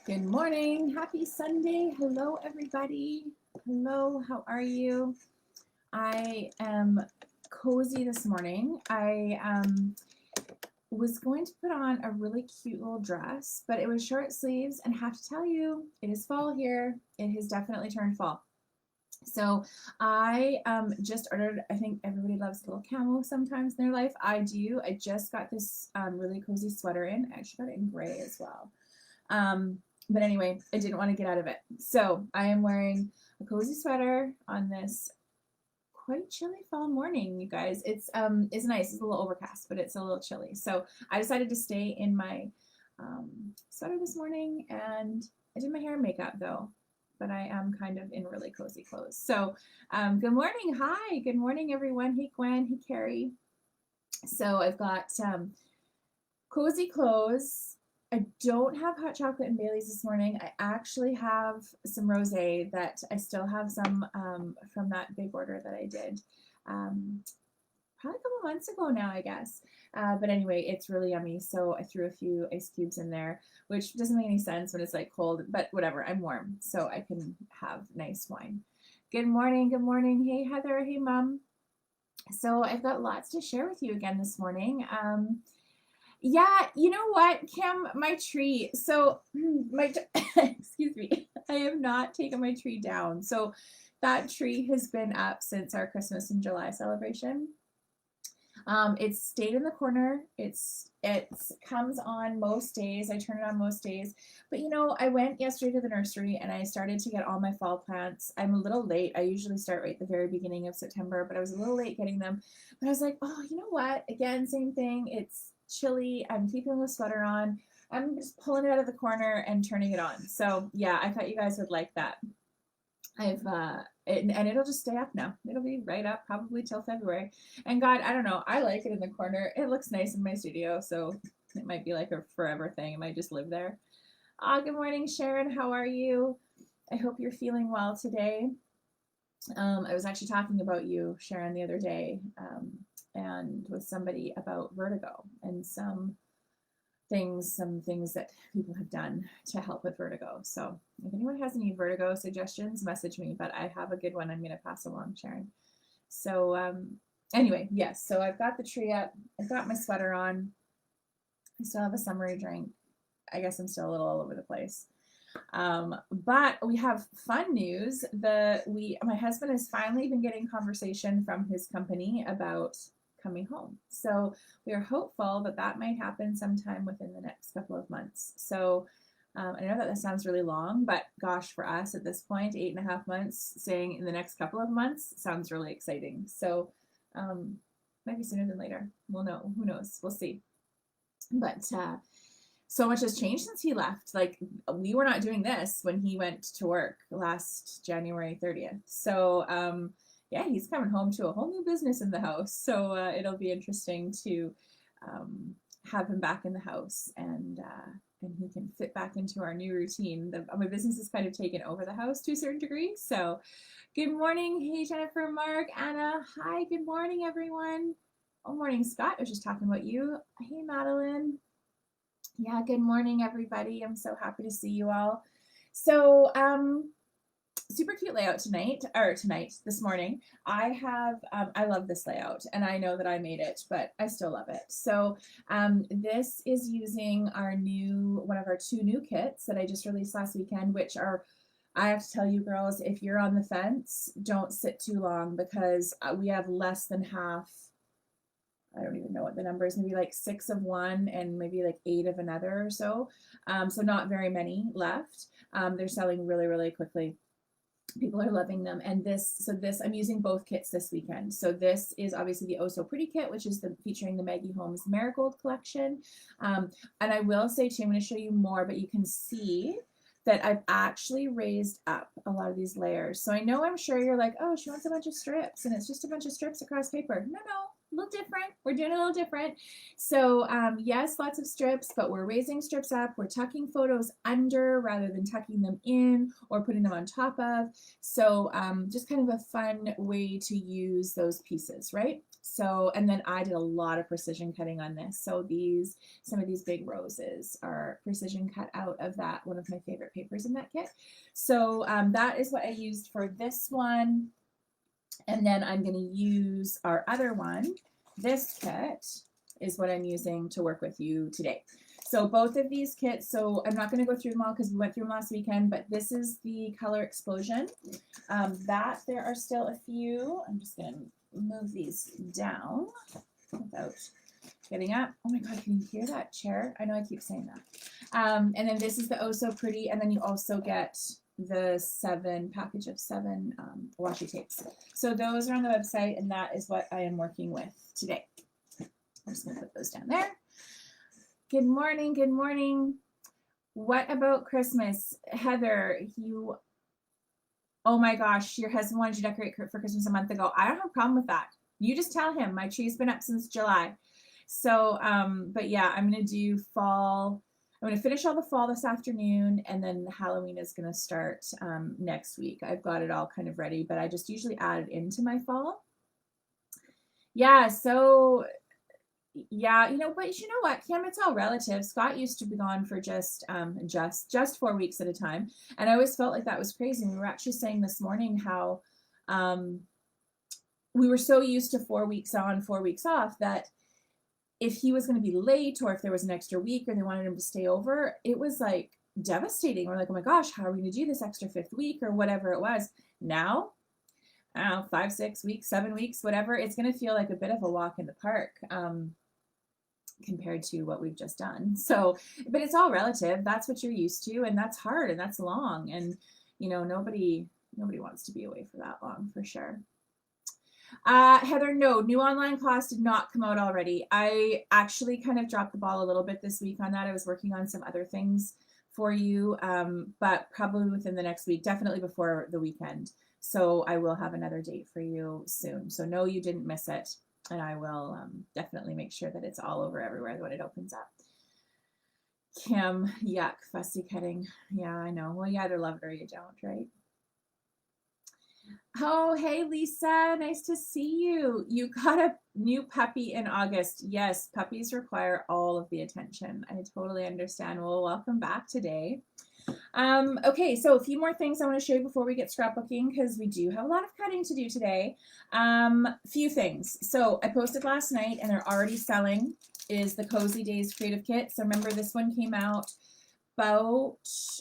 Good morning. Happy Sunday. Hello, everybody. Hello, how are you? I am cozy this morning. I was going to put on a really cute little dress, but it was short sleeves, and I have to tell you, it is fall here. It has definitely turned fall. So I just ordered, I think everybody loves a little camo sometimes in their life. I do. I just got this really cozy sweater in. I actually got it in gray as well. But anyway, I didn't want to get out of it. So I am wearing a cozy sweater on this quite chilly fall morning, you guys. It's nice. It's a little overcast, but it's a little chilly. So I decided to stay in my sweater this morning, and I did my hair and makeup though. But I am kind of in really cozy clothes. So good morning. Hi. Good morning, everyone. Hey, Gwen. Hey, Carrie. So I've got cozy clothes. I don't have hot chocolate and Bailey's this morning. I actually have some rosé that I still have some from that big order that I did probably a couple months ago now, I guess. But anyway, it's really yummy. So I threw a few ice cubes in there, which doesn't make any sense when it's like cold, but whatever. I'm warm, so I can have nice wine. Good morning. Good morning. Hey, Heather. Hey, Mom. So I've got lots to share with you again this morning. Yeah, you know what, Kim, my tree. So my excuse me, I have not taken my tree down. So that tree has been up since our Christmas in July celebration. It's stayed in the corner. It comes on most days. I turn it on most days. But you know, I went yesterday to the nursery and I started to get all my fall plants. I'm a little late. I usually start right at the very beginning of September, but I was a little late getting them. But I was like, oh, you know what? Again, same thing. It's chilly. I'm keeping the sweater on. I'm just pulling it out of the corner and turning it on. So yeah, I thought you guys would like that. And it'll just stay up now. It'll be right up probably till February. And God, I don't know. I like it in the corner. It looks nice in my studio, so it might be like a forever thing. It might just live there. Good morning, Sharon. How are you? I hope you're feeling well today. I was actually talking about you, Sharon, the other day, and with somebody about vertigo and some things that people have done to help with vertigo. So if anyone has any vertigo suggestions, message me, but I have a good one I'm going to pass along, Sharon. So anyway, yes, so I've got the tree up. I've got my sweater on. I still have a summery drink. I guess I'm still a little all over the place. But we have fun news. My husband has finally been getting conversation from his company about coming home. So we are hopeful that that might happen sometime within the next couple of months. So I know that sounds really long, but gosh, for us at this point, 8.5 months, saying in the next couple of months sounds really exciting. So maybe sooner than later. We'll know. Who knows? We'll see. But so much has changed since he left. Like, we were not doing this when he went to work last January 30th. So yeah, he's coming home to a whole new business in the house. So it'll be interesting to have him back in the house, and he can fit back into our new routine. My business has kind of taken over the house to a certain degree. So good morning. Hey, Jennifer, Mark, Anna. Hi, good morning, everyone. Oh, morning, Scott. I was just talking about you. Hey, Madeline. Yeah, good morning, everybody. I'm so happy to see you all. So, super cute layout this morning. I love this layout, and I know that I made it, but I still love it. So, this is using one of our two new kits that I just released last weekend, which are, I have to tell you girls, if you're on the fence, don't sit too long, because we have less than half. I don't even know what the number is, maybe like 6 of one and maybe like 8 of another or so. So not very many left. They're selling really, really quickly. People are loving them. And I'm using both kits this weekend. So this is obviously the Oh So Pretty kit, which is featuring the Maggie Holmes Marigold collection. And I will say too, I'm going to show you more, but you can see that I've actually raised up a lot of these layers. So I know, I'm sure you're like, oh, she wants a bunch of strips and it's just a bunch of strips across paper. No, a little different. We're doing a little different. So yes, lots of strips, but we're raising strips up. We're tucking photos under rather than tucking them in or putting them on top of. So just kind of a fun way to use those pieces, right? So, and then I did a lot of precision cutting on this. So some of these big roses are precision cut out of that, one of my favorite papers in that kit. So that is what I used for this one. And then I'm going to use our other one. This kit is what I'm using to work with you today. So both of these kits, so I'm not going to go through them all because we went through them last weekend, but this is the Color Explosion. That there are still a few. I'm just going to move these down without getting up. Oh my God, can you hear that chair? I know I keep saying that. And then this is the Oh So Pretty, and then you also get the package of 7 washi tapes. So those are on the website, and that is what I am working with today. I'm just going to put those down there. Good morning, good morning. What about Christmas? Heather, oh my gosh, your husband wanted you to decorate for Christmas a month ago. I don't have a problem with that. You just tell him. My tree's been up since July. So, but yeah, I'm going to do fall. I'm going to finish all the fall this afternoon, and then Halloween is going to start next week. I've got it all kind of ready, but I just usually add it into my fall. Yeah, so yeah, but you know what, Kim, it's all relative. Scott used to be gone for just 4 weeks at a time, and I always felt like that was crazy. We were actually saying this morning how we were so used to 4 weeks on, 4 weeks off that if he was going to be late or if there was an extra week or they wanted him to stay over, it was like devastating. We're like, oh my gosh, how are we going to do this extra 5th week or whatever it was? Now, I don't know, 5, 6 weeks, 7 weeks, whatever, it's going to feel like a bit of a walk in the park compared to what we've just done. So, but it's all relative. That's what you're used to, and that's hard and that's long. And, nobody wants to be away for that long, for sure. Heather, no, new online class did not come out already. I actually kind of dropped the ball a little bit this week on that. I was working on some other things for you, but probably within the next week, definitely before the weekend. So I will have another date for you soon. So no, you didn't miss it. And I will definitely make sure that it's all over everywhere when it opens up. Kim, yuck, fussy cutting. Yeah, I know. Well, you either love it or you don't, right? Oh, hey, Lisa. Nice to see you. You got a new puppy in August. Yes, puppies require all of the attention. I totally understand. Well, welcome back today. Okay, so a few more things I want to show you before we get scrapbooking because we do have a lot of cutting to do today. Few things. So I posted last night and they're already selling is the Cozy Days Creative Kit. So remember this one came out about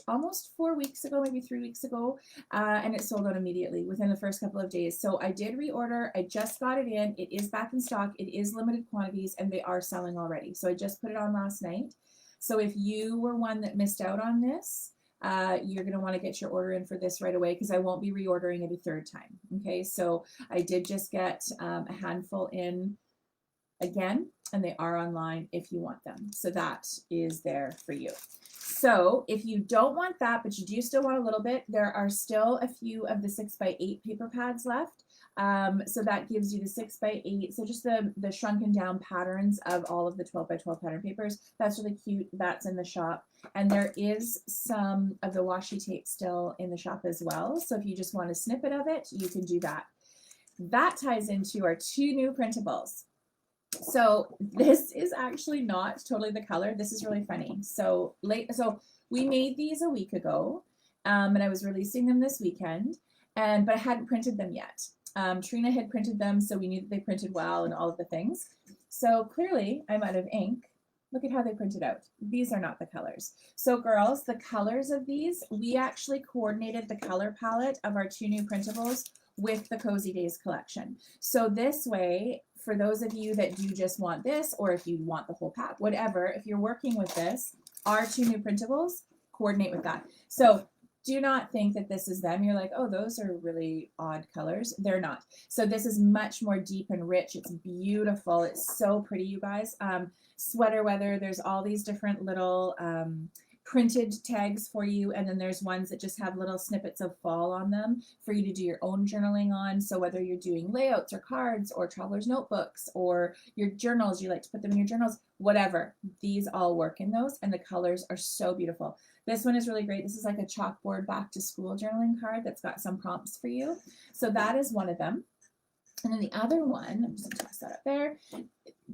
almost 4 weeks ago, maybe 3 weeks ago, and it sold out immediately within the first couple of days. So I did reorder. I just got it in. It is back in stock. It is limited quantities, and they are selling already. So I just put it on last night. So if you were one that missed out on this, you're going to want to get your order in for this right away because I won't be reordering it a 3rd time. Okay, so I did just get a handful in again, and they are online if you want them. So that is there for you. So if you don't want that, but you do still want a little bit, there are still a few of the 6x8 paper pads left. So that gives you the 6x8. So just the shrunken down patterns of all of the 12x12 pattern papers. That's really cute. That's in the shop. And there is some of the washi tape still in the shop as well. So if you just want a snippet of it, you can do that. That ties into our 2 new printables. So this is actually not totally the color. This is really funny. So we made these a week ago, and I was releasing them this weekend, but I hadn't printed them yet. Trina had printed them, so we knew that they printed well and all of the things. So clearly I'm out of ink. Look at how they printed out. These are not the colors. So girls, the colors of these, we actually coordinated the color palette of our 2 new printables with the Cozy Days collection. So this way, for those of you that do just want this, or if you want the whole pack, whatever, if you're working with this, our 2 new printables coordinate with that. So do not think that this is them. You're like, oh, those are really odd colors. They're not. So this is much more deep and rich. It's beautiful. It's so pretty, you guys. Sweater weather. There's all these different little printed tags for you, and then there's ones that just have little snippets of fall on them for you to do your own journaling on. So whether you're doing layouts or cards or traveler's notebooks or your journals, you like to put them in your journals, whatever, these all work in those, and the colors are so beautiful. This one is really great. This is like a chalkboard back to school journaling card that's got some prompts for you. So that is one of them. And then the other one, I'm just going to toss that up there.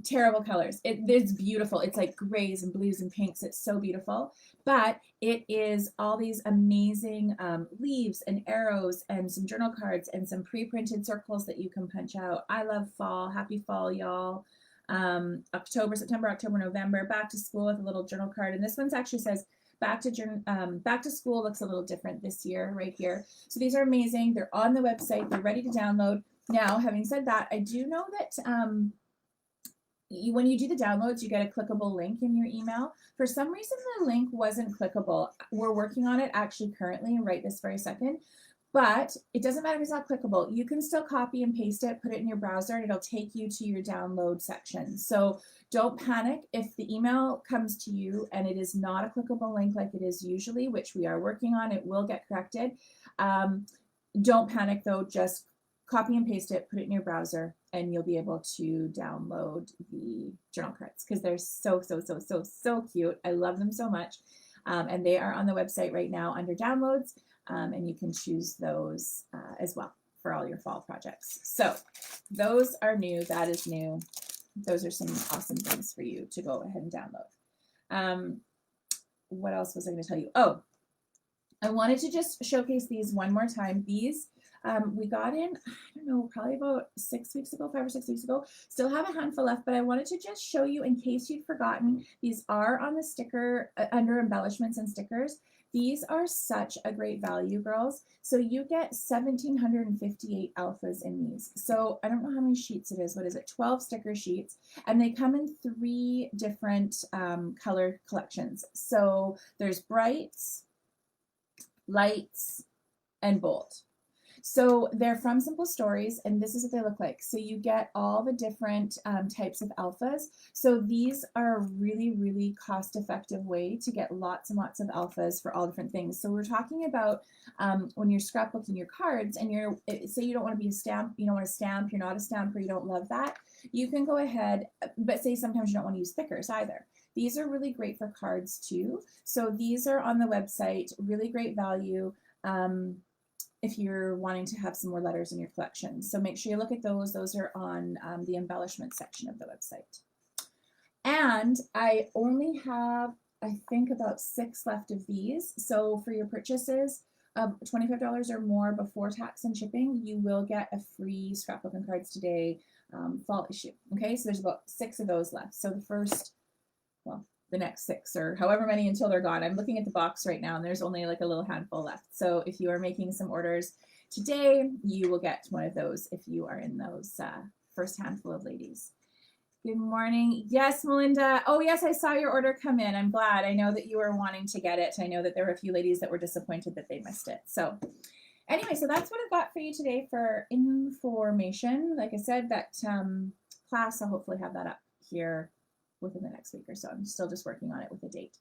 Terrible colors. It's beautiful. It's like grays and blues and pinks. It's so beautiful. But it is all these amazing leaves and arrows and some journal cards and some pre-printed circles that you can punch out. I love fall. Happy fall, y'all. October, September, October, November. Back to school with a little journal card. And this one actually says, back to school looks a little different this year right here. So these are amazing. They're on the website. They're ready to download. Now, having said that, I do know that when you do the downloads, you get a clickable link in your email. For some reason, the link wasn't clickable. We're working on it actually currently right this very second, but it doesn't matter if it's not clickable. You can still copy and paste it, put it in your browser, and it'll take you to your download section. So don't panic if the email comes to you and it is not a clickable link like it is usually, which we are working on. It will get corrected. Don't panic though, just copy and paste it, put it in your browser, and you'll be able to download the journal cards because they're so cute. I love them so much. And they are on the website right now under downloads, and you can choose those as well for all your fall projects. So those are new. That is new. Those are some awesome things for you to go ahead and download. What else was I going to tell you? Oh, I wanted to just showcase these one more time. These we got in, I don't know, probably about 6 weeks ago, 5 or 6 weeks ago. Still have a handful left, but I wanted to just show you in case you'd forgotten. These are on the sticker under embellishments and stickers. These are such a great value, girls. So you get 1,758 alphas in these. So I don't know how many sheets it is. What is it? 12 sticker sheets. And they come in 3 different color collections. So there's brights, lights, and bold. So they're from Simple Stories, and this is what they look like. So you get all the different types of alphas. So these are a really, really cost-effective way to get lots and lots of alphas for all different things. So we're talking about when you're scrapbooking your cards, and say you don't want to be a stamp, you don't want to stamp, you're not a stamper, you don't love that. You can go ahead, but say sometimes you don't want to use stickers either. These are really great for cards too. So these are on the website, really great value. If you're wanting to have some more letters in your collection. So make sure you look at those. Those are on the embellishment section of the website. And I only have, I think, about 6 left of these. So for your purchases of $25 or more before tax and shipping, you will get a free Scrapbook and Cards Today fall issue. Okay, so there's about 6 of those left. So the first, well, the next 6 or however many until they're gone. I'm looking at the box right now and there's only like a little handful left. So if you are making some orders today, you will get one of those if you are in those first handful of ladies. Good morning. Yes, Melinda. Oh, yes, I saw your order come in. I'm glad. I know that you were wanting to get it. I know that there were a few ladies that were disappointed that they missed it. So anyway, so that's what I've got for you today for information. Like I said, that class, I'll hopefully have that up here within the next week or so. I'm still just working on it with a date.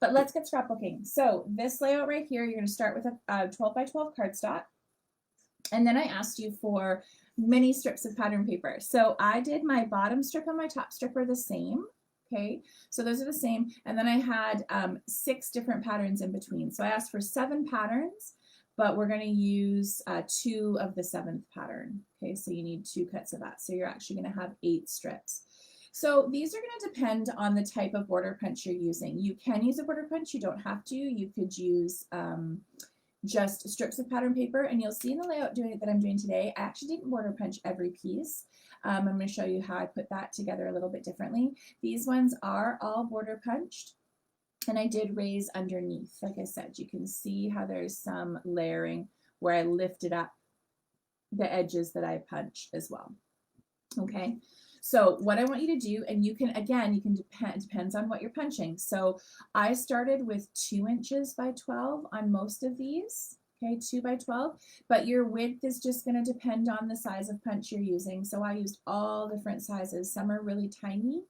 But let's get scrapbooking. So this layout right here, you're going to start with a 12 by 12 cardstock. And then I asked you for many strips of pattern paper. So I did my bottom strip and my top strip are the same. Okay, so those are the same. And then I had 6 different patterns in between. So I asked for 7 patterns, but we're going to use 2 of the 7th pattern. Okay, so you need 2 cuts of that. So you're actually going to have 8 strips. So these are going to depend on the type of border punch you're using. You can use a border punch, you don't have to. You could use just strips of pattern paper, and you'll see in the layout that I'm doing today, I actually didn't border punch every piece. I'm going to show you how I put that together a little bit differently. These ones are all border punched, and I did raise underneath. Like I said, you can see how there's some layering where I lifted up the edges that I punched as well. Okay. So what I want you to do, and you can, again, you can depends on what you're punching. So I started with 2 inches by 12 on most of these, okay, 2 by 12, but your width is just going to depend on the size of punch you're using. So I used all different sizes. Some are really tiny,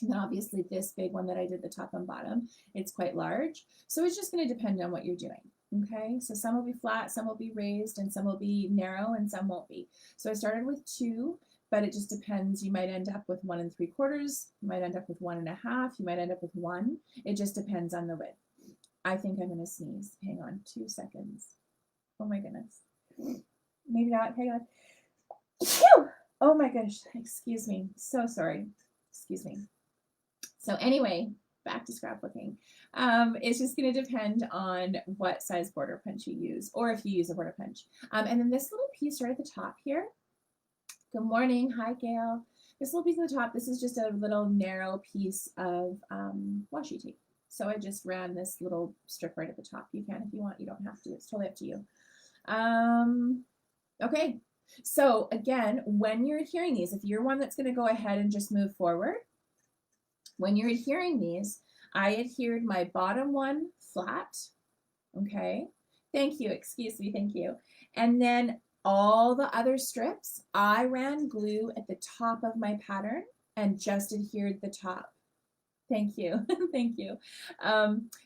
And then obviously this big one that I did the top and bottom, it's quite large. So it's just going to depend on what you're doing. Okay, so some will be flat, some will be raised, and some will be narrow, and some won't be. So I started with 2, but it just depends. You might end up with 1 3/4, you might end up with 1 1/2, you might end up with 1. It just depends on the width. I think I'm going to sneeze. Hang on 2 seconds. Oh my goodness. Maybe not. Hang on. Phew! Oh my gosh. Excuse me. So sorry. Excuse me. So anyway, back to scrapbooking. It's just going to depend on what size border punch you use, or if you use a border punch. And then this little piece right at the top here. Good morning. Hi, Gail. This little piece at the top, this is just a little narrow piece of washi tape. So I just ran this little strip right at the top. You can if you want. You don't have to. It's totally up to you. Okay. So again, when you're adhering these, if you're one that's going to go ahead and just move forward, when you're adhering these, I adhered my bottom one flat. Okay. Thank you. Excuse me. Thank you. And then all the other strips, I ran glue at the top of my pattern and just adhered the top. Thank you. Thank you.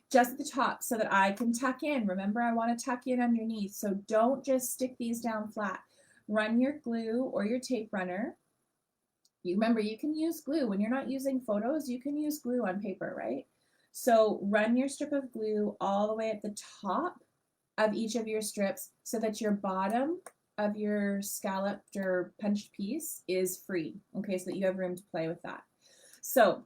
Just at the top so that I can tuck in. Remember, I want to tuck in underneath. So don't just stick these down flat. Run your glue or your tape runner. You remember, you can use glue. When you're not using photos, you can use glue on paper, right? So run your strip of glue all the way at the top of each of your strips so that your bottom of your scalloped or punched piece is free, okay, so that you have room to play with that. So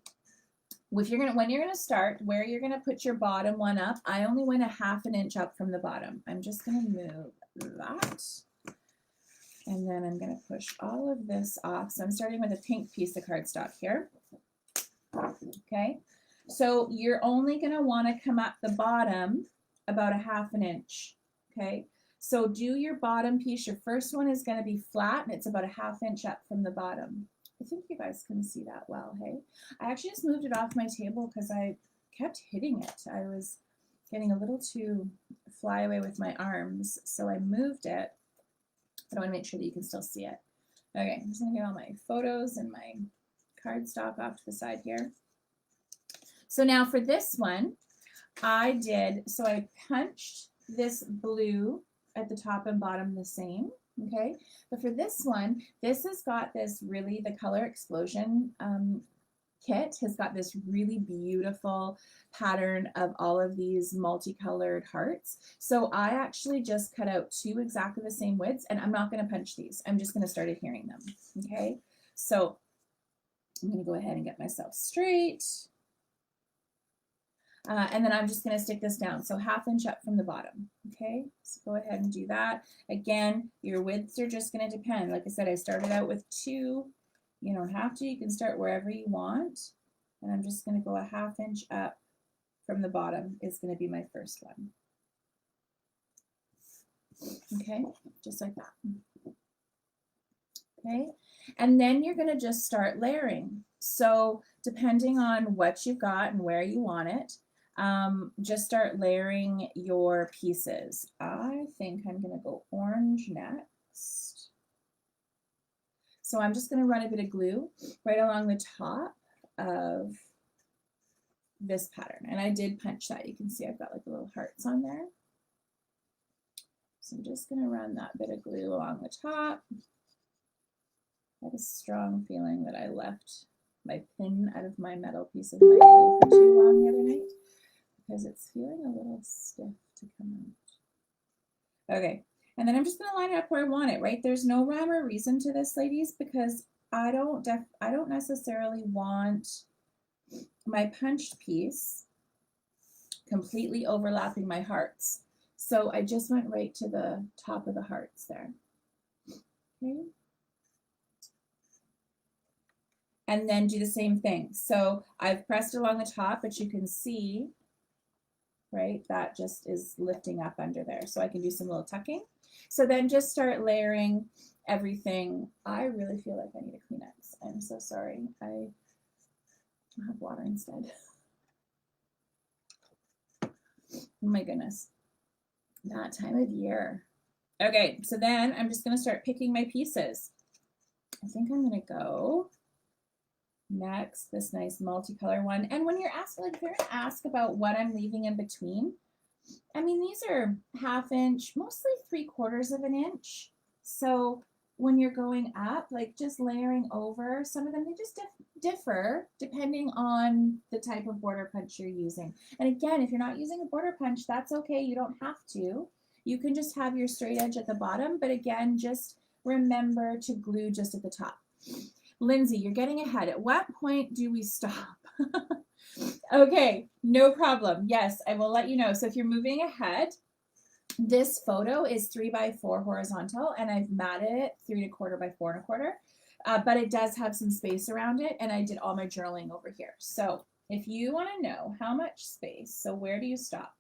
when you're gonna start, where you're gonna put your bottom one up, I only went 1/2 inch up from the bottom. I'm just gonna move that. And then I'm going to push all of this off. So I'm starting with a pink piece of cardstock here. Okay. So you're only going to want to come up the bottom about 1/2 inch. Okay. So do your bottom piece. Your first one is going to be flat and it's about 1/2 inch up from the bottom. I think you guys can see that well. Hey, I actually just moved it off my table because I kept hitting it. I was getting a little too fly away with my arms. So I moved it. I want to make sure that you can still see it. Okay, I'm just going to get all my photos and my cardstock off to the side here. So now for this one, I punched this blue at the top and bottom the same, okay? But for this one, this has got this really, the Color Explosion kit has got this really beautiful pattern of all of these multicolored hearts. So I actually just cut out 2 exactly the same widths, and I'm not going to punch these. I'm just going to start adhering them. Okay, so I'm going to go ahead and get myself straight. And then I'm just going to stick this down. So 1/2 inch up from the bottom. Okay, so go ahead and do that. Again, your widths are just going to depend. Like I said, I started out with 2. You don't have to. You can start wherever you want. And I'm just going to go 1/2 inch up from the bottom is going to be my first one. Okay, just like that. Okay, and then you're going to just start layering. So depending on what you've got and where you want it, just start layering your pieces. I think I'm going to go orange next. So I'm just going to run a bit of glue right along the top of this pattern. And I did punch that. You can see I've got like the little hearts on there. So I'm just going to run that bit of glue along the top. I have a strong feeling that I left my pin out of my metal piece of my glue for too long the other night because it's feeling a little stiff to come out. Okay. And then I'm just going to line it up where I want it, right? There's no rhyme or reason to this, ladies, because I don't necessarily want my punched piece completely overlapping my hearts. So I just went right to the top of the hearts there. Okay. And then do the same thing. So I've pressed along the top, but you can see, right, that just is lifting up under there. So I can do some little tucking. So then just start layering everything. I really feel like I need a Kleenex. I'm so sorry. I have water instead. Oh my goodness. That time of year. Okay, so then I'm just going to start picking my pieces. I think I'm going to go Next, this nice multicolor one. And when you're asking, like, if you're gonna ask about what I'm leaving in between, I mean, these are 1/2 inch, mostly 3/4 of an inch. So when you're going up, like just layering over, some of them, they just differ depending on the type of border punch you're using. And again, if you're not using a border punch, that's okay. You don't have to. You can just have your straight edge at the bottom. But again, just remember to glue just at the top. Lindsay, you're getting ahead. At what point do we stop? Okay, no problem. Yes, I will let you know. So if you're moving ahead, this photo is 3x4 horizontal, and I've matted it 3¼ by 4¼ but it does have some space around it, and I did all my journaling over here. So if you want to know how much space, so where do you stop?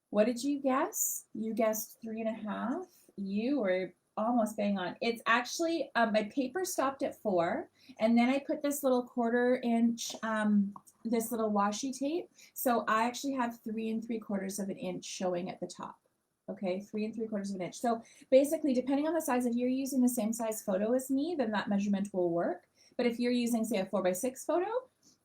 What did you guess? You guessed 3½. You were almost bang on. It's actually, my paper stopped at 4, and then I put this little 1/4 inch, this little washi tape. So I actually have 3¾ of an inch showing at the top. Okay, 3¾ of an inch. So basically, depending on the size, if you're using the same size photo as me, then that measurement will work. But if you're using, say, a 4x6 photo,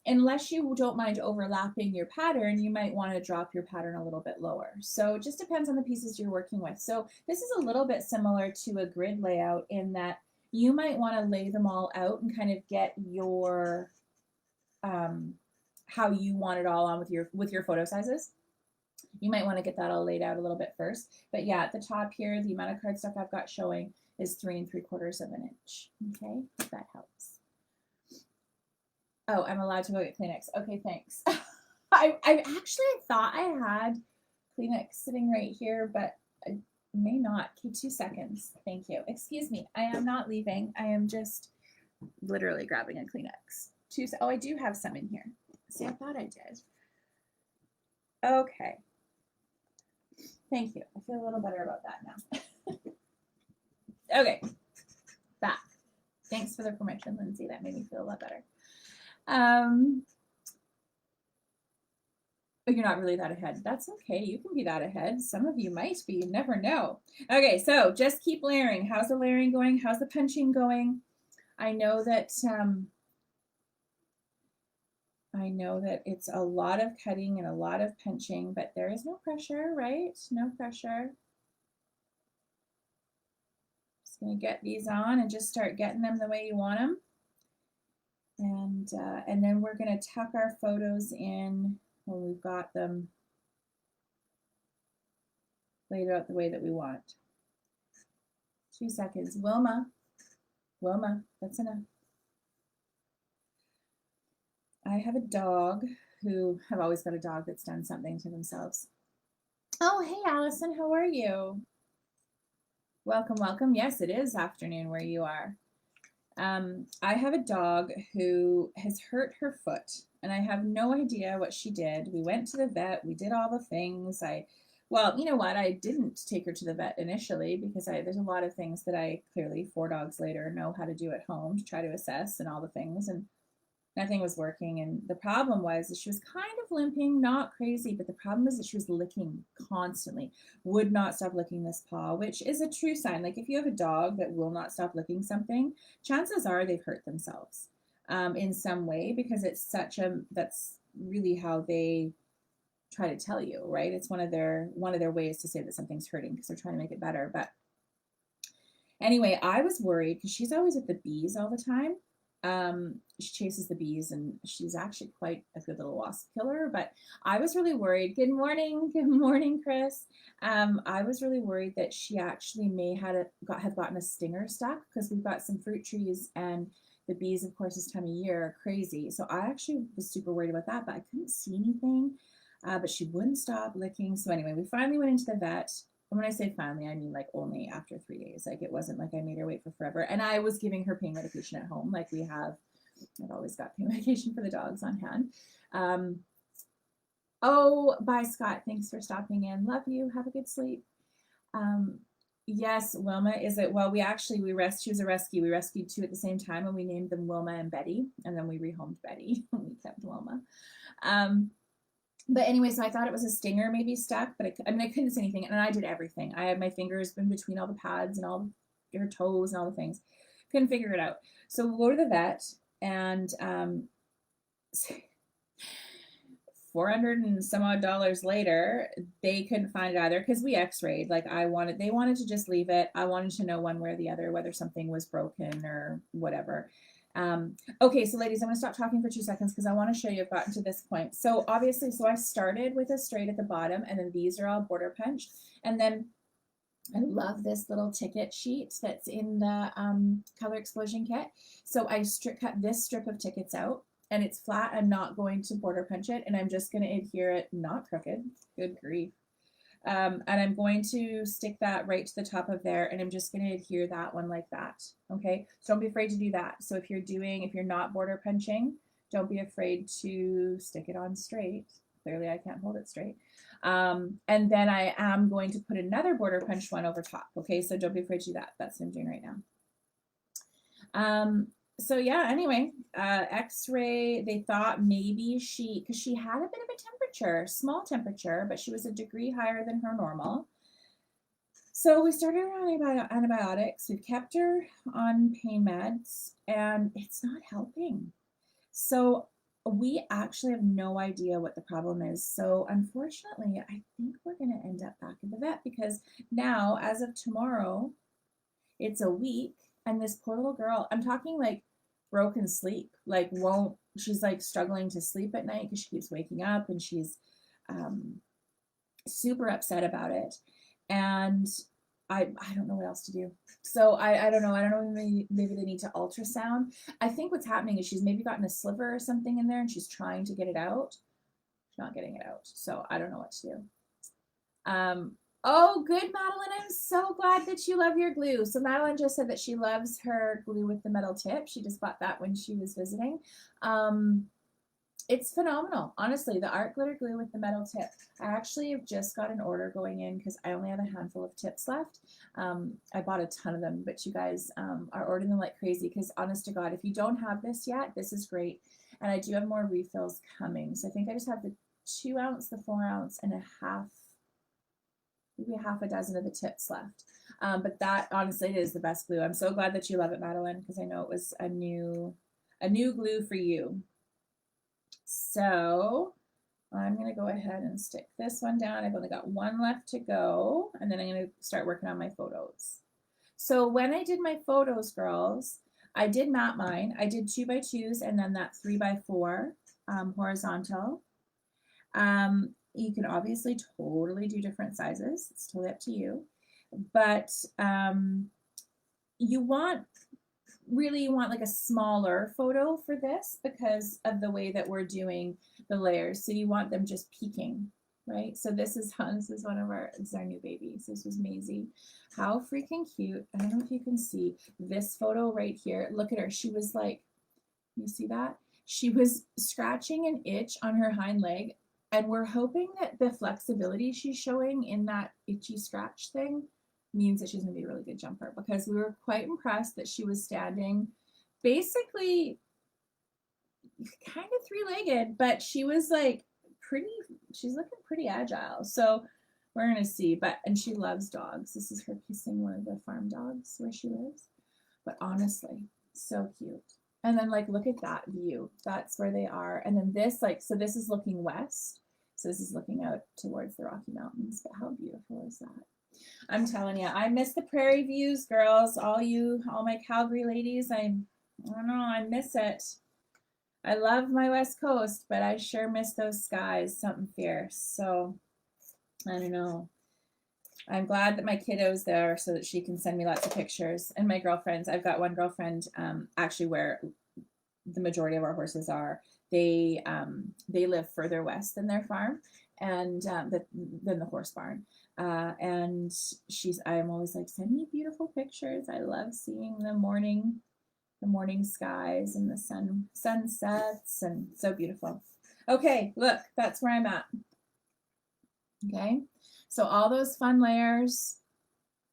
unless you don't mind overlapping your pattern, you might want to drop your pattern a little bit lower. So it just depends on the pieces you're working with. So this is a little bit similar to a grid layout in that you might want to lay them all out and kind of get your how you want it all on with your photo sizes. You might want to get that all laid out a little bit first. But yeah, at the top here, the amount of cardstock I've got showing is 3¾ of an inch. Okay, if that helps. Oh, I'm allowed to go get Kleenex. Okay, thanks. I actually thought I had Kleenex sitting right here, but I may not. Okay, 2 seconds. Thank you. Excuse me. I am not leaving. I am just literally grabbing a Kleenex. Oh, I do have some in here. See, I thought I did. Okay. Thank you. I feel a little better about that now. Okay. Back. Thanks for the permission, Lindsay. That made me feel a lot better. But you're not really that ahead. That's okay. You can be that ahead. Some of you might be. You never know. Okay, so just keep layering. How's the layering going? How's the punching going? I know that it's a lot of cutting and a lot of punching, but there is no pressure, right? No pressure. Just gonna get these on and just start getting them the way you want them. And then we're gonna tuck our photos in when we've got them laid out the way that we want. 2 seconds. Wilma, that's enough. I have a dog I've always got a dog that's done something to themselves. Oh, hey, Allison, how are you? Welcome, welcome. Yes, it is afternoon where you are. I have a dog who has hurt her foot, and I have no idea what she did. We went to the vet. We did all the things. Well, you know what? I didn't take her to the vet initially because there's a lot of things that I clearly 4 dogs later know how to do at home to try to assess and all the things, and nothing was working. And the problem was that she was kind of limping, not crazy, but the problem was that she was licking constantly, would not stop licking this paw, which is a true sign. Like if you have a dog that will not stop licking something, chances are they've hurt themselves in some way, because that's really how they try to tell you, right? It's one of their ways to say that something's hurting because they're trying to make it better. But anyway, I was worried because she's always with the bees all the time. She chases the bees, and she's actually quite a good little wasp killer, but I was really worried. Good morning, Chris. I was really worried that she actually may have gotten a stinger stuck, because we've got some fruit trees, and the bees, of course, this time of year are crazy. So I actually was super worried about that, but I couldn't see anything, but she wouldn't stop licking. So anyway, we finally went into the vet. And when I say finally, I mean like only after 3 days. Like it wasn't like I made her wait for forever. And I was giving her pain medication at home. Like I've always got pain medication for the dogs on hand. Oh, bye, Scott. Thanks for stopping in. Love you. Have a good sleep. Yes, Wilma, is it? Well, she was a rescue. We rescued 2 at the same time, and we named them Wilma and Betty. And then we rehomed Betty. We kept Wilma. But anyway, so I thought it was a stinger maybe stuck, but I couldn't see anything, and I did everything. I had my fingers in between all the pads and all her toes and all the things. Couldn't figure it out. So we'll go to the vet, and $400 and some odd later, they couldn't find it either because we x-rayed. Like they wanted to just leave it. I wanted to know one way or the other, whether something was broken or whatever. Okay, so ladies, I'm going to stop talking for 2 seconds because I want to show you I've gotten to this point. So obviously, so I started with a straight at the bottom, and then these are all border punched. And then I love this little ticket sheet that's in the Color Explosion kit. So I cut this strip of tickets out, and it's flat. I'm not going to border punch it, and I'm just going to adhere it, not crooked. Good grief. And I'm going to stick that right to the top of there, and I'm just going to adhere that one like that. Okay, so don't be afraid to do that. So if you're not border punching, don't be afraid to stick it on straight. Clearly I can't hold it straight. And then I am going to put another border punch one over top. Okay, so don't be afraid to do that. That's what I'm doing right now. So yeah, anyway, x-ray, they thought maybe because she had a bit of a temperature, small temperature, but she was a degree higher than her normal. So we started her on antibiotics. We've kept her on pain meds, and it's not helping. So we actually have no idea what the problem is. So unfortunately, I think we're going to end up back at the vet because now, as of tomorrow, it's a week, and this poor little girl, I'm talking like broken sleep, like she's like struggling to sleep at night because she keeps waking up, and she's super upset about it. And I don't know what else to do. So I don't know. I don't know, maybe they need to ultrasound. I think what's happening is she's maybe gotten a sliver or something in there, and she's trying to get it out. She's not getting it out. So I don't know what to do. Oh, good, Madeline. I'm so glad that you love your glue. So Madeline just said that she loves her glue with the metal tip. She just bought that when she was visiting. It's phenomenal. Honestly, the art glitter glue with the metal tip. I actually have just got an order going in because I only have a handful of tips left. I bought a ton of them, but you guys are ordering them like crazy because honest to God, if you don't have this yet, this is great. And I do have more refills coming. So I think I just have the 2 ounce, the 4 ounce, and a half, maybe a half a dozen of the tips left. But that, honestly, it is the best glue. I'm so glad that you love it, Madeline, because I know it was a new glue for you. So I'm going to go ahead and stick this one down. I've only got one left to go, and then I'm going to start working on my photos. So when I did my photos, girls, I did matte mine. I did 2x2s and then that 3x4 horizontal. You can obviously totally do different sizes. It's totally up to you. But you want like a smaller photo for this because of the way that we're doing the layers. So you want them just peeking, right? So this is one of this is our new baby. So this was Maisie. How freaking cute. I don't know if you can see this photo right here. Look at her. She was like, you see that? She was scratching an itch on her hind leg, and we're hoping that the flexibility she's showing in that itchy scratch thing means that she's going to be a really good jumper, because we were quite impressed that she was standing basically kind of three-legged, but she was like she's looking pretty agile. So we're going to see. And she loves dogs. This is her kissing one of the farm dogs where she lives. But honestly, so cute. And then like, look at that view. That's where they are. And then this, so this is looking west. So this is looking out towards the Rocky Mountains. But how beautiful is that? I'm telling you, I miss the prairie views, girls. All my Calgary ladies, I don't know, I miss it. I love my West Coast, but I sure miss those skies, something fierce. So, I don't know. I'm glad that my kiddo's there so that she can send me lots of pictures. And my girlfriends, I've got one girlfriend actually where the majority of our horses are. They live further west than their farm and than the horse barn. And I'm always like, send me beautiful pictures. I love seeing the morning skies and the sunsets, and so beautiful. Okay, look, that's where I'm at. Okay, so all those fun layers,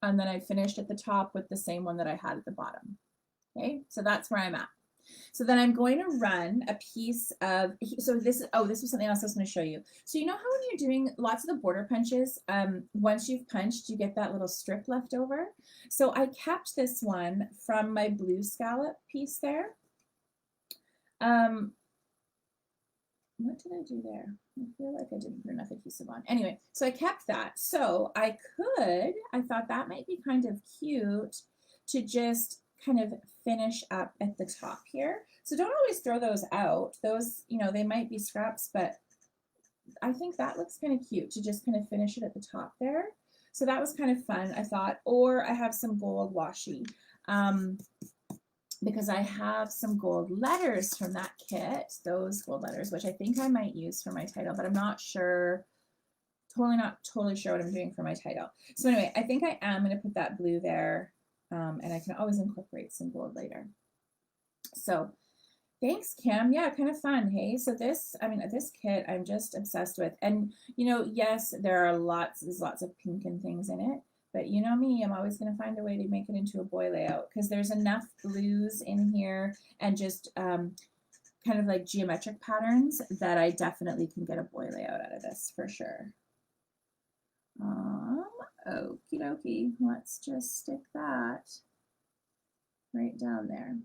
and then I finished at the top with the same one that I had at the bottom. Okay, so that's where I'm at. So then I'm going to run a piece of, this was something else I was going to show you. So you know how when you're doing lots of the border punches, once you've punched, you get that little strip left over. So I kept this one from my blue scallop piece there. Um, what did I do there? I feel like I didn't put enough adhesive on. Anyway, so I kept that. So I thought that might be kind of cute to just kind of finish up at the top here. So don't always throw those out. Those, they might be scraps, but I think that looks kind of cute to just kind of finish it at the top there. So that was kind of fun, I thought. Or I have some gold washi. Because I have some gold letters from that kit, those gold letters, which I think I might use for my title, but I'm not sure, not totally sure what I'm doing for my title. So anyway, I think I am going to put that blue there, and I can always incorporate some gold later. So thanks, Kim. Yeah, kind of fun. Hey, so this kit I'm just obsessed with. And, yes, there's lots of pink and things in it. But you know me, I'm always going to find a way to make it into a boy layout because there's enough blues in here and just kind of like geometric patterns that I definitely can get a boy layout out of this for sure. Okie dokie. Let's just stick that right down there.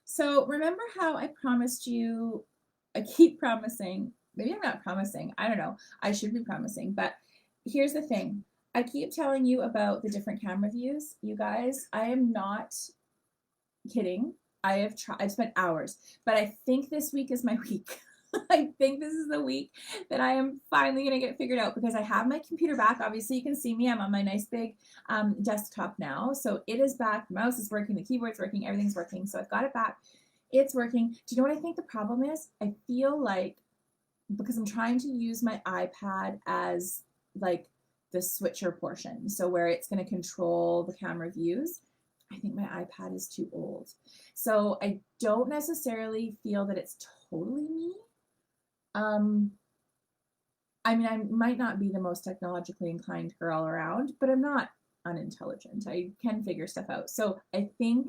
So remember how I promised you, I keep promising, maybe I'm not promising, I don't know, I should be promising, but here's the thing. I keep telling you about the different camera views, you guys. I am not kidding. I've spent hours, but I think this week is my week. I think this is the week that I am finally going to get figured out because I have my computer back. Obviously, you can see me. I'm on my nice big desktop now. So it is back. The mouse is working. The keyboard's working. Everything's working. So I've got it back. It's working. Do you know what I think the problem is? I feel like because I'm trying to use my iPad as like the switcher portion. So where it's going to control the camera views. I think my iPad is too old. So I don't necessarily feel that it's totally me. I mean, I might not be the most technologically inclined girl around, but I'm not unintelligent. I can figure stuff out. So I think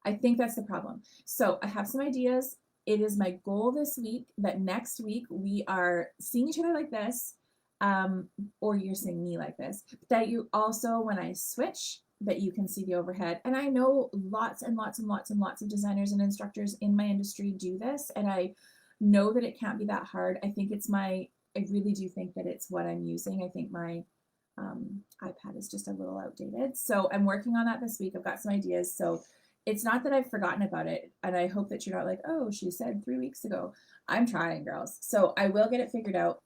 that's the problem. So I have some ideas. It is my goal this week that next week we are seeing each other like this, or you're seeing me like this, that you also, when I switch, that you can see the overhead. And I know lots and lots and lots and lots of designers and instructors in my industry do this, and I know that it can't be that hard. I really do think that it's what I'm using. I think my iPad is just a little outdated. So I'm working on that this week. I've got some ideas. So it's not that I've forgotten about it. And I hope that you're not like, oh, she said 3 weeks ago. I'm trying, girls. So I will get it figured out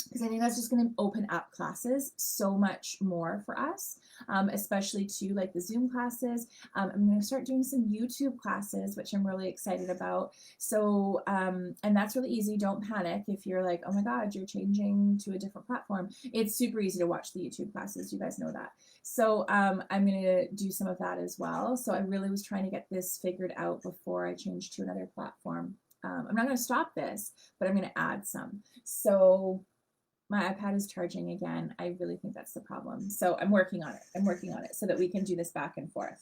because I think that's just going to open up classes so much more for us, especially to like the Zoom classes. I'm going to start doing some YouTube classes, which I'm really excited about. So, and that's really easy. Don't panic if you're like, oh my God, you're changing to a different platform. It's super easy to watch the YouTube classes. You guys know that. So I'm going to do some of that as well. So I really was trying to get this figured out before I change to another platform. I'm not going to stop this, but I'm going to add some. So my iPad is charging again. I really think that's the problem. So I'm working on it so that we can do this back and forth.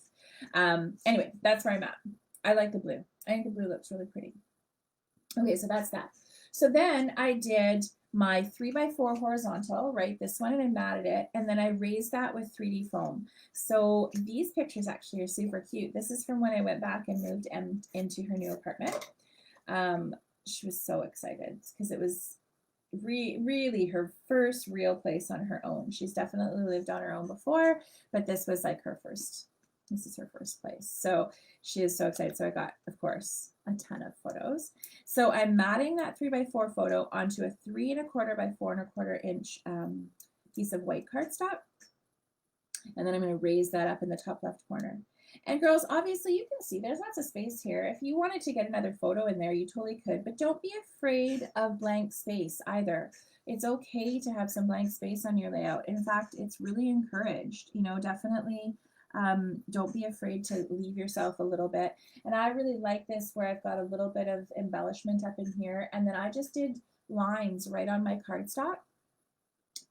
Anyway, that's where I'm at. I like the blue. I think the blue looks really pretty. Okay, so that's that. So then I did my 3x4 horizontal, right? This one, and I matted it. And then I raised that with 3D foam. So these pictures actually are super cute. This is from when I went back and moved into her new apartment. She was so excited because it was really her first real place on her own. She's definitely lived on her own before, but this was like this is her first place. So she is so excited. So I got, of course, a ton of photos. So I'm matting that 3x4 photo onto a 3 1/4 by 4 1/4 inch piece of white cardstock. And then I'm going to raise that up in the top left corner. And girls, obviously you can see there's lots of space here. If you wanted to get another photo in there, you totally could, but don't be afraid of blank space either. It's okay to have some blank space on your layout. In fact, it's really encouraged, definitely don't be afraid to leave yourself a little bit. And I really like this where I've got a little bit of embellishment up in here. And then I just did lines right on my cardstock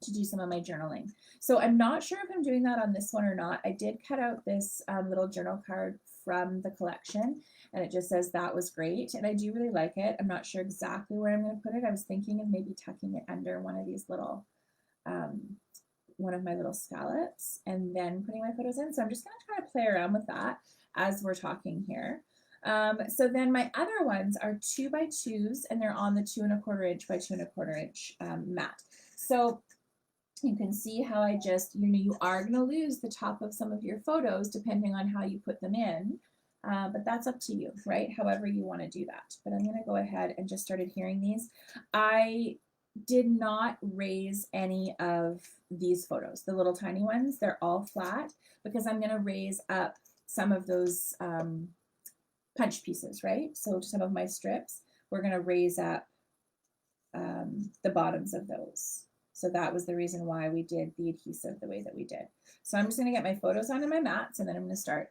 to do some of my journaling. So I'm not sure if I'm doing that on this one or not. I did cut out this little journal card from the collection, and it just says that was great, and I do really like it. I'm not sure exactly where I'm going to put it. I was thinking of maybe tucking it under one of these little one of my little scallops and then putting my photos in. So I'm just going to try to play around with that as we're talking here. So then my other ones are 2x2s, and they're on the 2¼ inch by 2¼ inch mat. So you can see how I just, you are going to lose the top of some of your photos depending on how you put them in. But that's up to you, right? However you want to do that. But I'm going to go ahead and just start adhering these. I did not raise any of these photos, the little tiny ones. They're all flat because I'm going to raise up some of those punch pieces, right? So some of my strips, we're going to raise up the bottoms of those. So that was the reason why we did the adhesive the way that we did. So I'm just going to get my photos onto my mats, and then I'm going to start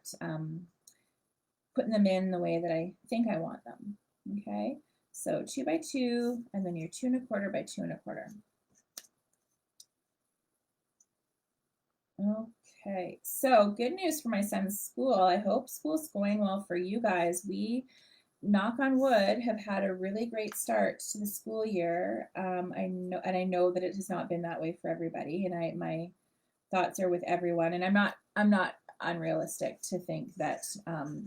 putting them in the way that I think I want them. Okay, so 2x2, and then your 2¼ by 2¼ Okay, so good news for my son's school. I hope school's going well for you guys. We, knock on wood, have had a really great start to the school year. I know that it has not been that way for everybody, and my thoughts are with everyone. And I'm not unrealistic to think that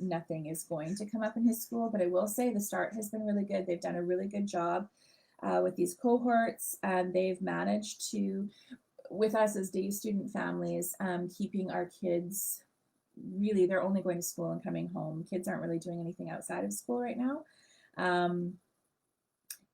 nothing is going to come up in his school, but I will say the start has been really good. They've done a really good job with these cohorts, and they've managed to, with us as day student families, keeping our kids, really, they're only going to school and coming home. Kids aren't really doing anything outside of school right now.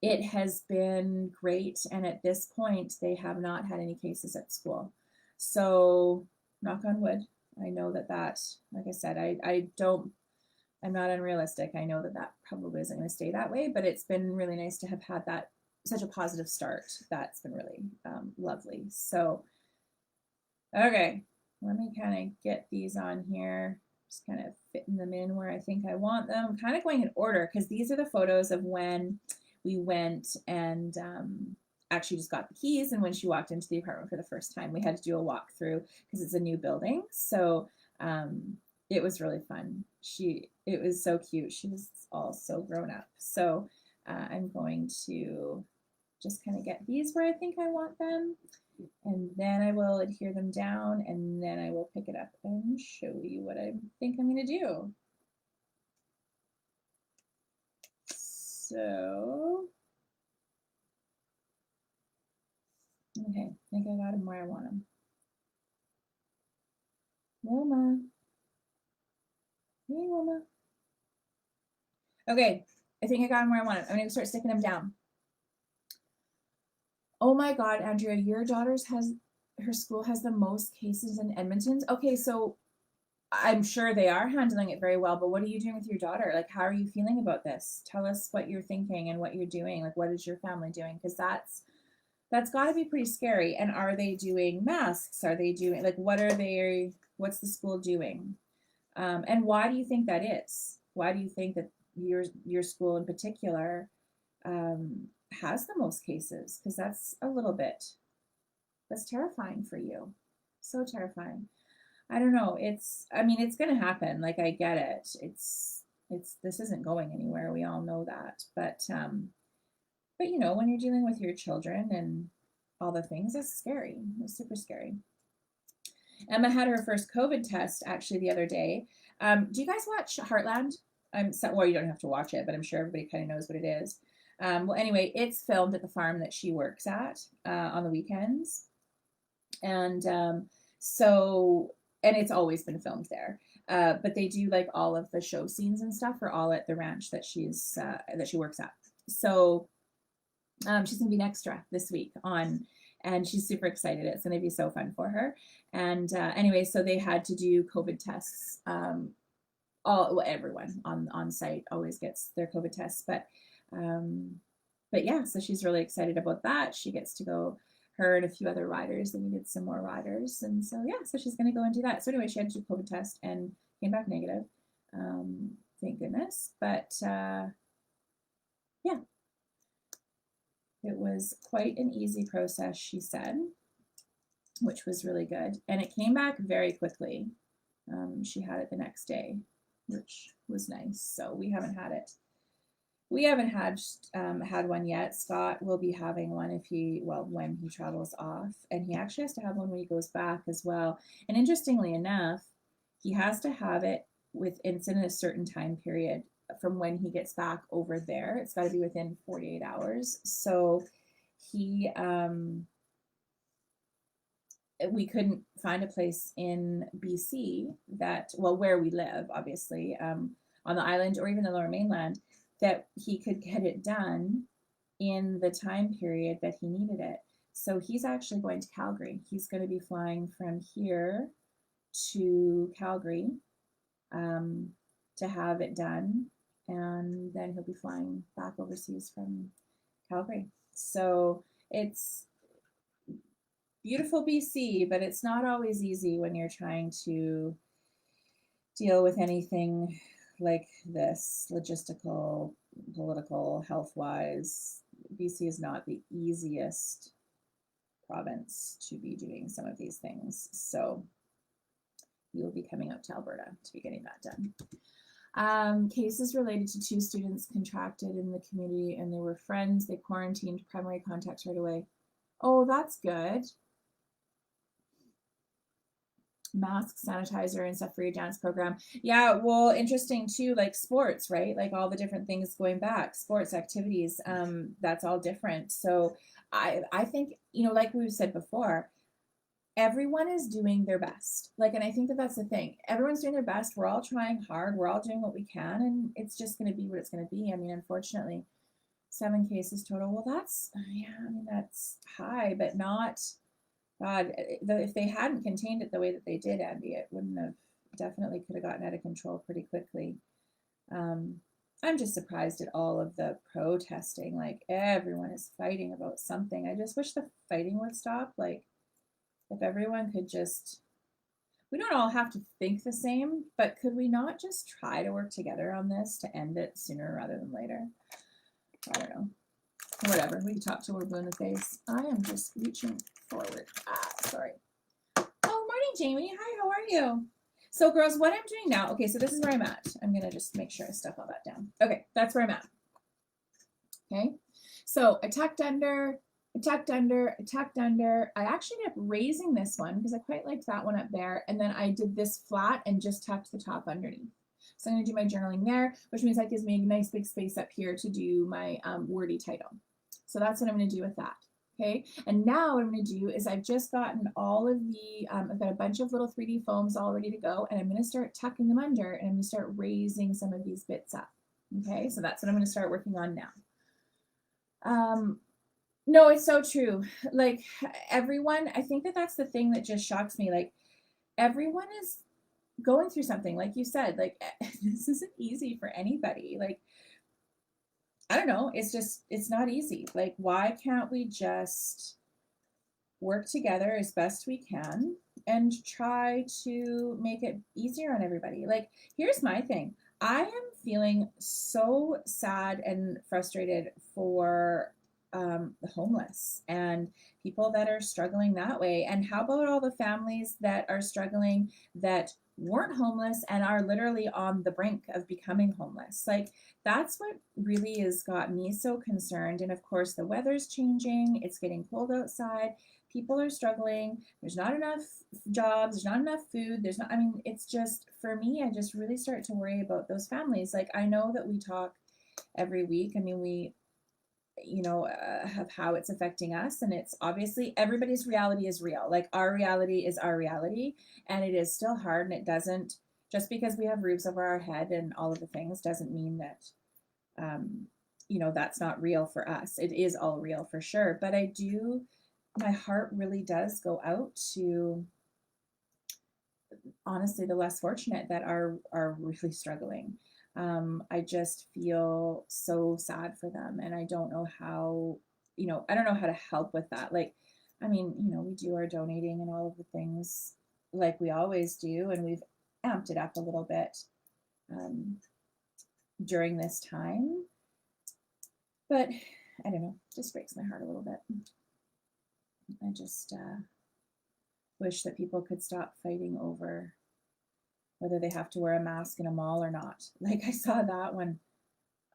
It has been great, and at this point, they have not had any cases at school. So, knock on wood. I know that, like I said, I'm not unrealistic. I know that probably isn't going to stay that way, but it's been really nice to have had that, such a positive start. That's been really lovely. So, okay, let me kind of get these on here, just kind of fitting them in where I think I want them. I'm kind of going in order because these are the photos of when we went and actually just got the keys, and when she walked into the apartment for the first time. We had to do a walkthrough because it's a new building. So it was really fun. It was so cute. She was all so grown up. So I'm going to just kind of get these where I think I want them, and then I will adhere them down, and then I will pick it up and show you what I think I'm going to do. So, okay, I think I got them where I want them. Wilma. Hey, Wilma. Okay, I think I got them where I want them. I'm going to start sticking them down. Oh my God, Andrea, your her school has the most cases in Edmonton. Okay, so I'm sure they are handling it very well, but what are you doing with your daughter? Like, how are you feeling about this? Tell us what you're thinking and what you're doing. Like, what is your family doing? Because that's got to be pretty scary. And are they doing masks? Are they doing, like, what's the school doing? And why do you think that is? Why do you think that your school in particular has the most cases? Because that's terrifying for you. So terrifying. I don't know. It's going to happen. Like, I get it. This isn't going anywhere. We all know that. But when you're dealing with your children and all the things, it's scary. It's super scary. Emma had her first COVID test actually the other day. Do you guys watch Heartland? Well, you don't have to watch it, but I'm sure everybody kind of knows what it is. Well, anyway, it's filmed at the farm that she works at on the weekends. And and it's always been filmed there. But they do like all of the show scenes and stuff are all at the ranch that she works at. So she's gonna be an extra this week on, and she's super excited. It's gonna be so fun for her. And anyway, so they had to do COVID tests. Everyone on site always gets their COVID tests, but yeah, so she's really excited about that. She gets to go. Her and a few other riders. They needed some more riders, and so yeah, so she's going to go and do that. So anyway, she had to do a COVID test and came back negative. Thank goodness. But yeah, it was quite an easy process, she said, which was really good, and it came back very quickly. She had it the next day, which was nice. So we haven't had it. We haven't had one yet. Scott will be having one when he travels off, and he actually has to have one when he goes back as well. And interestingly enough, he has to have it it's in a certain time period from when he gets back over there. It's got to be within 48 hours. So he, we couldn't find a place in BC that, well, where we live, obviously, on the island or even the Lower Mainland, that he could get it done in the time period that he needed it. So he's actually going to Calgary. He's going to be flying from here to Calgary to have it done, and then he'll be flying back overseas from Calgary. So it's beautiful BC, but it's not always easy when you're trying to deal with anything like this, logistical, political, health-wise. BC is not the easiest province to be doing some of these things. So he will be coming out to Alberta to be getting that done. Cases related to 2 students contracted in the community, and they were friends. They quarantined primary contacts right away. Oh, that's good. Mask, sanitizer, and stuff for your dance program. Yeah, well, interesting too, like sports, right? Like all the different things going back, sports activities, that's all different. So I think, you know, like we've said before, everyone is doing their best. Like, and I think that that's the thing. Everyone's doing their best. We're all trying hard. We're all doing what we can, and it's just going to be what it's going to be. I mean, unfortunately, 7 cases total. Well, that's, yeah, I mean, that's high, but not, God, if they hadn't contained it the way that they did, Andy, it wouldn't have, definitely could have gotten out of control pretty quickly. I'm just surprised at all of the protesting. Like, everyone is fighting about something. I just wish the fighting would stop. Like, if everyone could just, we don't all have to think the same, but could we not just try to work together on this to end it sooner rather than later? I don't know. Whatever, we can talk till we're blue in the face. I am just reaching forward. Sorry. Oh, morning, Jamie. Hi, how are you? So, girls, what I'm doing now, okay, so this is where I'm at. I'm going to just make sure I stuff all that down. Okay, that's where I'm at. Okay, so I tucked under, I tucked under, I tucked under. I actually ended up raising this one because I quite liked that one up there. And then I did this flat and just tucked the top underneath. So I'm going to do my journaling there, which means that gives me a nice big space up here to do my wordy title. So that's what I'm going to do with that. Okay, and now what I'm going to do is I've just gotten all of the, I've got a bunch of little 3D foams all ready to go, and I'm going to start tucking them under, and I'm going to start raising some of these bits up. Okay, so that's what I'm going to start working on now. No, it's so true. Like, everyone, I think that that's the thing that just shocks me. Like, everyone is going through something, like you said, like, this isn't easy for anybody. Like, I don't know, it's just, it's not easy. Like, why can't we just work together as best we can and try to make it easier on everybody? Like, here's my thing. I am feeling so sad and frustrated for the homeless and people that are struggling that way. And how about all the families that are struggling that weren't homeless and are literally on the brink of becoming homeless? Like, that's what really has got me so concerned. And of course, the weather's changing, it's getting cold outside, people are struggling, there's not enough jobs, there's not enough food, there's not, I mean, it's just, for me, I just really start to worry about those families. Like, I know that we talk every week, I mean, we, you know, of how it's affecting us, and it's obviously everybody's reality is real. Like, our reality is our reality, and it is still hard, and it doesn't, just because we have roofs over our head and all of the things doesn't mean that you know, that's not real for us. It is all real for sure, but I do, my heart really does go out to, honestly, the less fortunate that are really struggling. I just feel so sad for them, and I don't know how, you know, I don't know how to help with that. Like, I mean, you know, we do our donating and all of the things like we always do, and we've amped it up a little bit during this time. But I don't know, it just breaks my heart a little bit. I just wish that people could stop fighting over whether they have to wear a mask in a mall or not. Like, I saw that when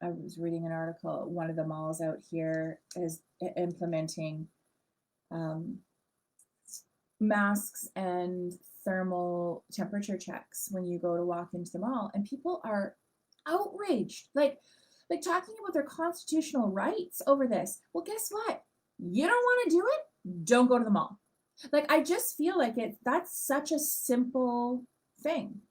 I was reading an article, one of the malls out here is implementing masks and thermal temperature checks when you go to walk into the mall, and people are outraged, like talking about their constitutional rights over this. Well, guess what? You don't want to do it? Don't go to the mall. Like, I just feel like that's such a simple thing.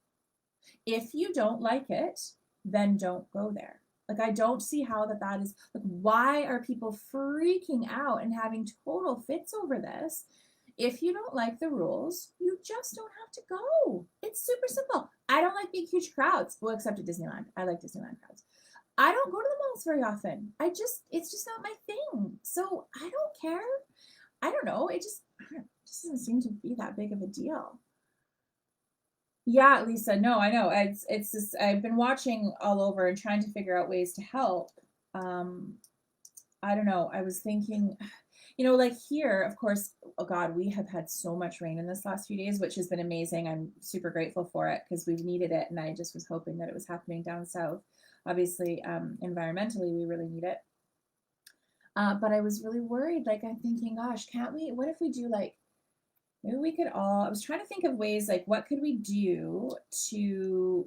If you don't like it, then don't go there. Like, I don't see how that is, like, why are people freaking out and having total fits over this? If you don't like the rules, you just don't have to go. It's super simple. I don't like big, huge crowds. Well, except at Disneyland. I like Disneyland crowds. I don't go to the malls very often. It's just not my thing. So I don't care. I don't know. It just doesn't seem to be that big of a deal. Yeah, Lisa, no, I know. It's just I've been watching all over and trying to figure out ways to help. Um, I don't know. I was thinking, like here, of course, oh God, we have had so much rain in this last few days, which has been amazing. I'm super grateful for it because we've needed it, and I just was hoping that it was happening down south. Obviously, environmentally, we really need it. But I was really worried. Like, I'm thinking, gosh, can't we? What if we do like maybe we could all, I was trying to think of ways like what could we do to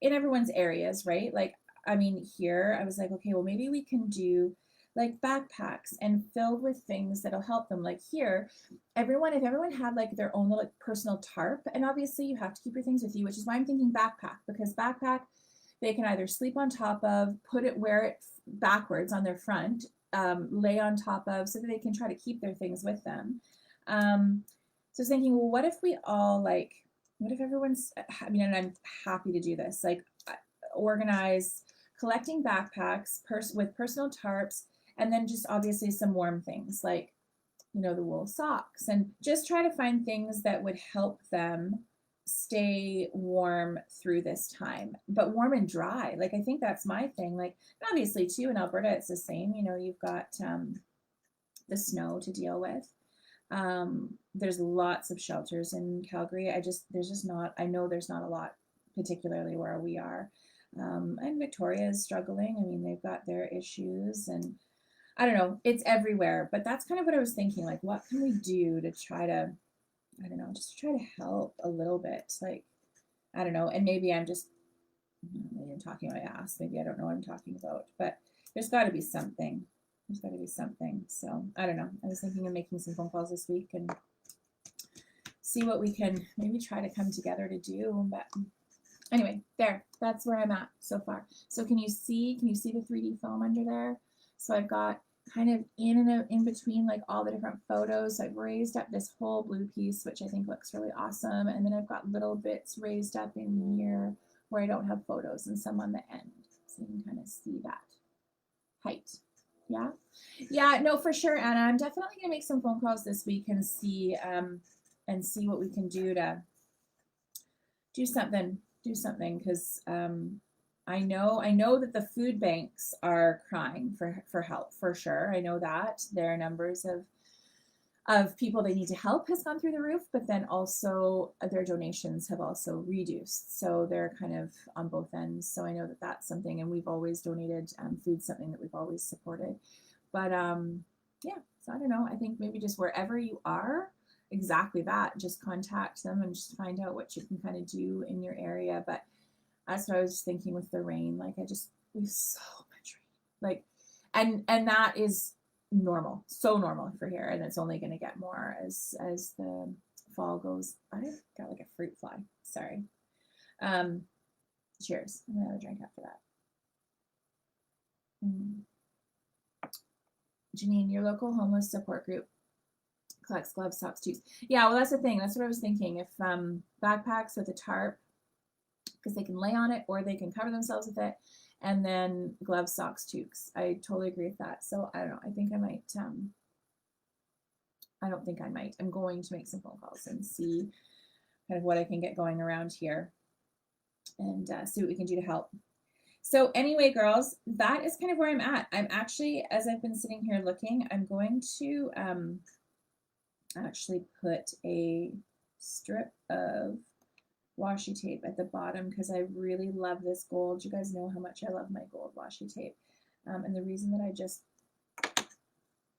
in everyone's areas, right? Like, I mean, here I was like, okay, well, maybe we can do like backpacks and filled with things that'll help them. Like here, if everyone had like their own little personal tarp, and obviously you have to keep your things with you, which is why I'm thinking backpack, because backpack they can either sleep on top of, put it where it backwards on their front, lay on top of, so that they can try to keep their things with them. So I was thinking, well, what if we all like, what if everyone's, I mean, and I'm happy to do this, like organize collecting backpacks with personal tarps, and then just obviously some warm things like, the wool socks, and just try to find things that would help them stay warm through this time, but warm and dry. Like, I think that's my thing. Like, obviously too, in Alberta, it's the same, you've got the snow to deal with. There's lots of shelters in Calgary. There's just not, I know there's not a lot, particularly where we are. And Victoria is struggling. I mean, they've got their issues, and I don't know, it's everywhere. But that's kind of what I was thinking. Like, what can we do to try to, I don't know, just to try to help a little bit? Like, I don't know. And maybe I'm just, maybe I'm talking my ass. Maybe I don't know what I'm talking about. But there's got to be something. There's got to be something. So I don't know. I was thinking of making some phone calls this week and see what we can maybe try to come together to do. But anyway, that's where I'm at so far. So can you see the 3D foam under there? So I've got kind of in between like all the different photos. I've raised up this whole blue piece, which I think looks really awesome. And then I've got little bits raised up in here where I don't have photos, and some on the end. So you can kind of see that height. Yeah, no, for sure, Anna. I'm definitely gonna make some phone calls this week and see what we can do to do something, because I know that the food banks are crying for help, for sure. I know that their numbers of people they need to help has gone through the roof, but then also their donations have also reduced. So they're kind of on both ends. So I know that that's something, and we've always donated food, something that we've always supported. But yeah, so I don't know. I think maybe just wherever you are, exactly that, just contact them and just find out what you can kind of do in your area. But that's what I was just thinking with the rain. Like, we have so much rain. Like, and that is normal, so normal for here, and it's only going to get more as the fall goes. I got like a fruit fly. Sorry. Cheers. I'm gonna have a drink after that. Janine, your local homeless support group collects gloves, socks, tubes. Yeah, well, that's the thing. That's what I was thinking. If backpacks with a tarp, because they can lay on it or they can cover themselves with it, and then gloves, socks, tubes. I totally agree with that. So I don't know. I think I might. I don't think I might. I'm going to make some phone calls and see kind of what I can get going around here, and see what we can do to help. So anyway, girls, that is kind of where I'm at. I'm actually, as I've been sitting here looking, I'm going to actually put a strip of washi tape at the bottom, because I really love this gold. You guys know how much I love my gold washi tape. And the reason that I just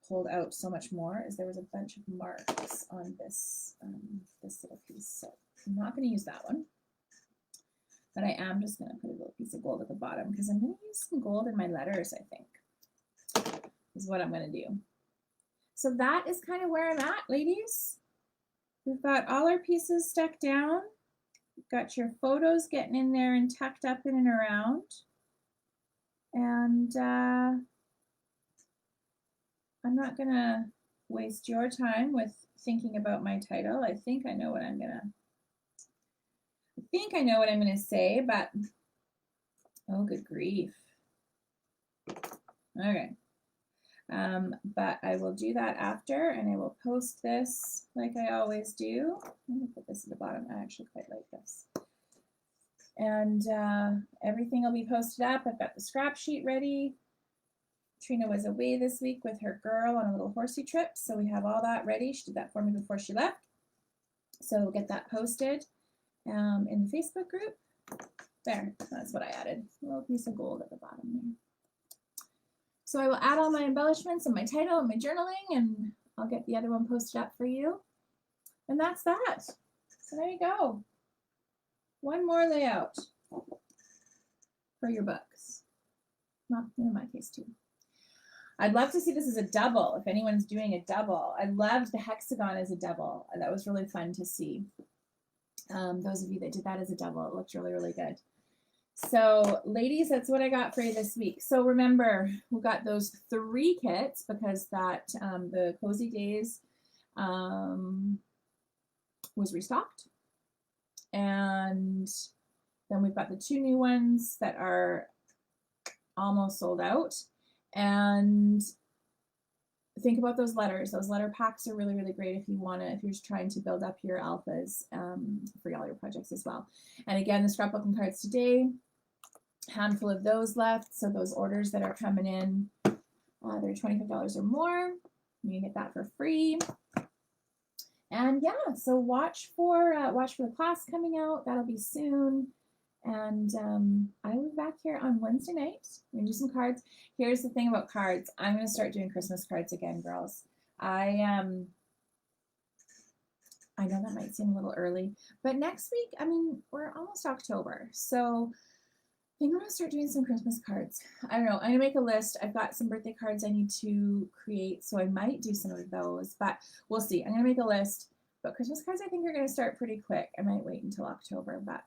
pulled out so much more is there was a bunch of marks on this this little piece. So I'm not going to use that one. But I am just going to put a little piece of gold at the bottom because I'm going to use some gold in my letters, I think, is what I'm going to do. So that is kind of where I'm at, ladies. We've got all our pieces stuck down. You've got your photos getting in there and tucked up in and around. And I'm not going to waste your time with thinking about my title. I think I know what I'm going to say, but oh, good grief. Okay. But I will do that after, and I will post this like I always do. I'm going to put this at the bottom. I actually quite like this. And everything will be posted up. I've got the scrap sheet ready. Trina was away this week with her girl on a little horsey trip, so we have all that ready. She did that for me before she left. So we'll get that posted in the Facebook group. There, that's what I added. A little piece of gold at the bottom there. So I will add all my embellishments and my title and my journaling, and I'll get the other one posted up for you. And that's that. So there you go. One more layout for your books. Well, in my case too. I'd love to see this as a double, if anyone's doing a double. I loved the hexagon as a double. That was really fun to see. Those of you that did that as a double, it looked really, really good. So ladies, that's what I got for you this week. So remember, we got those 3 kits because that the Cozy Days was restocked. And then we've got the 2 new ones that are almost sold out. And think about those letters. Those letter packs are really, really great if you're trying to build up your alphas for all your projects as well. And again, the scrapbooking cards today, handful of those left. So those orders that are coming in, they're $25 or more. You get that for free. And yeah, so watch for the class coming out. That'll be soon. And I will be back here on Wednesday night. We're going to do some cards. Here's the thing about cards. I'm going to start doing Christmas cards again, girls. I know that might seem a little early, but next week, I mean, we're almost October. So I think I'm going to start doing some Christmas cards. I don't know. I'm going to make a list. I've got some birthday cards I need to create, so I might do some of those, but we'll see. I'm going to make a list. But Christmas cards, I think, are going to start pretty quick. I might wait until October, but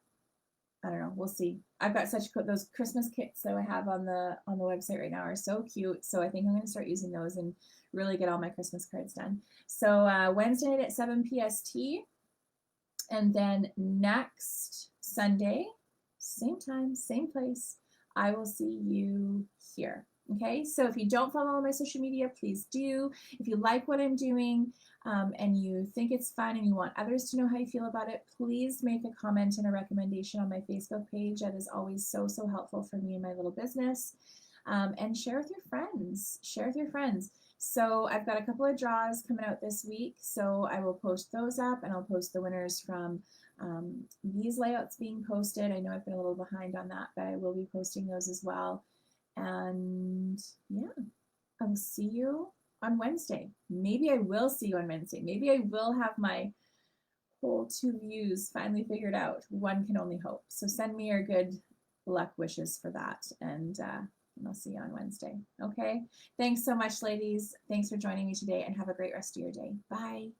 I don't know. We'll see. I've got those Christmas kits that I have on the website right now are so cute. So I think I'm going to start using those and really get all my Christmas cards done. So Wednesday night at 7 PST, and then next Sunday, same time, same place, I will see you here. Okay, so if you don't follow my social media, please do. If you like what I'm doing and you think it's fun and you want others to know how you feel about it, please make a comment and a recommendation on my Facebook page. That is always so, so helpful for me and my little business. And share with your friends. Share with your friends. So I've got a couple of draws coming out this week, so I will post those up, and I'll post the winners from these layouts being posted. I know I've been a little behind on that, but I will be posting those as well. And yeah, I will see you on Wednesday. Maybe I will see you on Wednesday. Maybe I will have my whole 2 views finally figured out. One can only hope. So send me your good luck wishes for that, and I'll see you on Wednesday. Okay? Thanks so much, ladies. Thanks for joining me today, and have a great rest of your day. Bye.